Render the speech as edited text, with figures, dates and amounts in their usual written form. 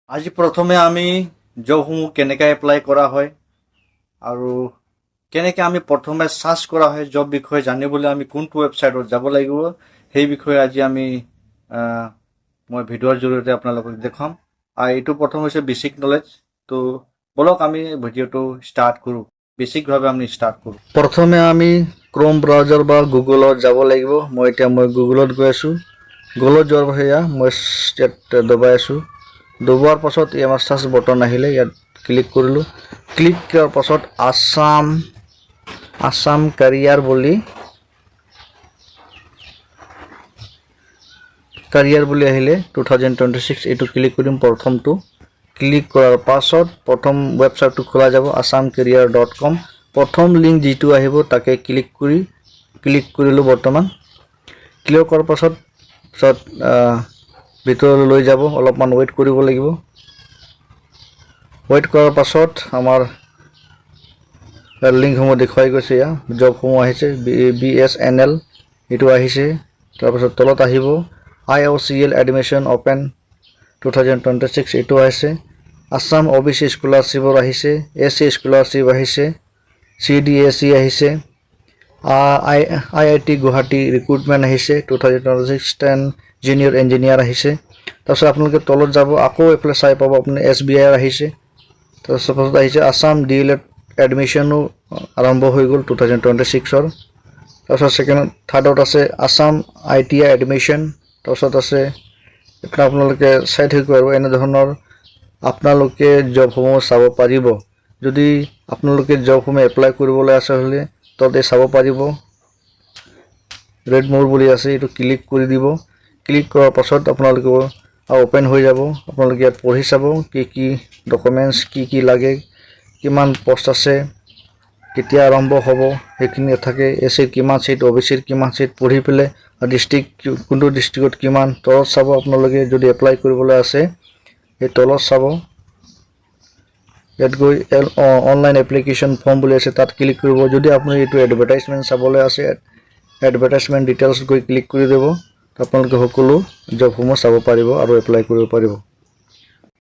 আজি প্ৰথমে আমি জবসমূহ কেনেকৈ এপ্লাই কৰা হয় আৰু কেনেকৈ আমি প্ৰথমে সাৰ্চ কৰা হয় জব বিষয়ে জানিবলৈ আমি কোনটো ৱেবছাইটত যাব লাগিব সেই বিষয়ে আজি আমি মই ভিডিঅ'ৰ জৰিয়তে আপোনালোকক দেখাম। আৰু এইটো প্ৰথম হৈছে বেছিক নলেজ। তো বলক আমি ভিডিঅ'টো ষ্টাৰ্ট কৰোঁ। বেছিকভাৱে আমি ষ্টাৰ্ট কৰোঁ। প্ৰথমে আমি ক্ৰ'ম ব্ৰাউজাৰ বা গুগলত যাব লাগিব। মই গুগলত গৈ আছোঁ। গুগলত যোৱাৰ সেয়া মই ইয়াত দবাই আছোঁ। দবোৱাৰ পাছত আমাৰ সাৰ্চ বটন আহিলে ইয়াত ক্লিক কৰিলোঁ। ক্লিক কৰাৰ পাছত আসাম কাৰিয়াৰ বুলি আহিলে 2026 এইটো ক্লিক কৰিম। প্ৰথমটো ক্লিক কৰাৰ পাছত প্ৰথম ৱেবছাইটটো খোলা যাব assamcareer.com। প্ৰথম লিংক যিটো আহিব তাকে ক্লিক কৰিলোঁ। বৰ্তমান ক্লিক কৰাৰ পাছত ভিতৰলৈ লৈ যাব। অলপমান ৱেইট কৰিব লাগিব। ৱেইট কৰাৰ পাছত আমাৰ লিংকসমূহ দেখুৱাই গৈছে। এয়া জবসমূহ আহিছে। BSNL এইটো আহিছে। তাৰপাছত তলত আহিব IOCL এডমিশ্যন অপেন 2026 এইটো আহিছে। আসাম OBC স্কলাৰশ্বিপৰ আহিছে। SC স্কলাৰশ্বিপ আহিছে। CDSE আহিছে। IIT গুৱাহাটী ৰিক্ৰুটমেণ্ট আহিছে 2026 10 জুনিয়ৰ ইঞ্জিনিয়াৰ আহিছে। তাৰপিছত আপোনালোকে তলত যাব আকৌ এইফালে চাই পাব আপুনি SBI আহিছে। তাৰপিছত আহিছে আসাম DLED এডমিশ্যনো আৰম্ভ হৈ গ'ল 2026ৰ। তাৰপিছত থাৰ্ডত আছে আসাম ITI এডমিশ্যন। তাৰপিছত আছে এতিয়া আপোনালোকে চাই থাকিব আৰু এনেধৰণৰ আপোনালোকে জবসমূহ চাব পাৰিব। যদি আপোনালোকে জবসমূহ এপ্লাই কৰিবলৈ আছে হ'লে তলতে চাব পাৰিব। ৰেড মোৰ বুলি আছে এইটো ক্লিক কৰি দিব। ক্লিক কৰাৰ পাছত আপোনালোকে অপেন হৈ যাব। আপোনালোকে ইয়াত পঢ়ি চাব কি ডকুমেণ্টছ কি লাগে, কিমান পোষ্ট আছে, কেতিয়া আৰম্ভ হ'ব সেইখিনি থাকে। SCৰ কিমান চিট, OBCৰ কিমান চিট পঢ়ি পেলাই ডিষ্ট্ৰিক্ট কোনটো ডিষ্ট্ৰিক্টত কিমান তলত চাব। আপোনালোকে যদি এপ্লাই কৰিবলৈ আছে এই তলত চাব। ইয়াত গৈ অনলাইন এপ্লিকেশ্যন ফৰ্ম বুলি আছে তাত ক্লিক কৰিব। যদি আপুনি এইটো এডভাৰটাইজমেণ্ট চাবলৈ আছে এডভাৰটাইজমেণ্ট ডিটেইলছ গৈ ক্লিক কৰি দিব। আপোনালোকে সকলো জবসমূহ চাব পাৰিব আৰু এপ্লাই কৰিব পাৰিব।